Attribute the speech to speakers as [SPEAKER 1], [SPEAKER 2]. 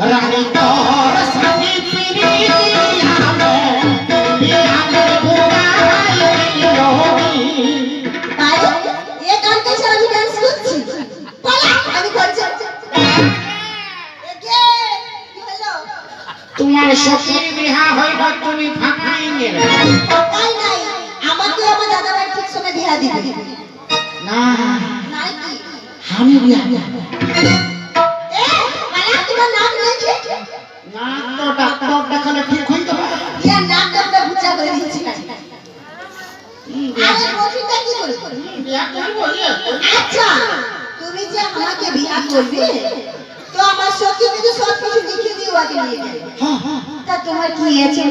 [SPEAKER 1] রানী তোর সাথে ফিরে আমি বিয়ানের বুড়াই রবি
[SPEAKER 2] তাই এই গানটা সারা আমি ডান্স করছি পালা আমি করছি একে কি হলো
[SPEAKER 1] তোমার সখীর বিয়া হইব তুমি ফাঁকাই গেলে
[SPEAKER 2] পাকাই নাই আমাকে আমার দাদারা ঠিক সময় বিয়া দিবে
[SPEAKER 1] না
[SPEAKER 2] নাই কি
[SPEAKER 1] আমি বিয়া
[SPEAKER 2] এ পালা তোমার নাম লেখে
[SPEAKER 1] না তো ডাক্তার দেখালে ঠিক হই যাবে
[SPEAKER 2] ইয়া নাম দামটা বুঝা করে দিচ্ছি আরে রফিকটা কি করে
[SPEAKER 1] বিয়া করব
[SPEAKER 2] আচ্ছা তুমি যে আমাকে বিয়া করবে তো আমার সখী কিন্তু সব কিছু লিখে দিও আগে নিয়ে
[SPEAKER 1] হ্যাঁ হ্যাঁ
[SPEAKER 2] তা তোমার কি আছে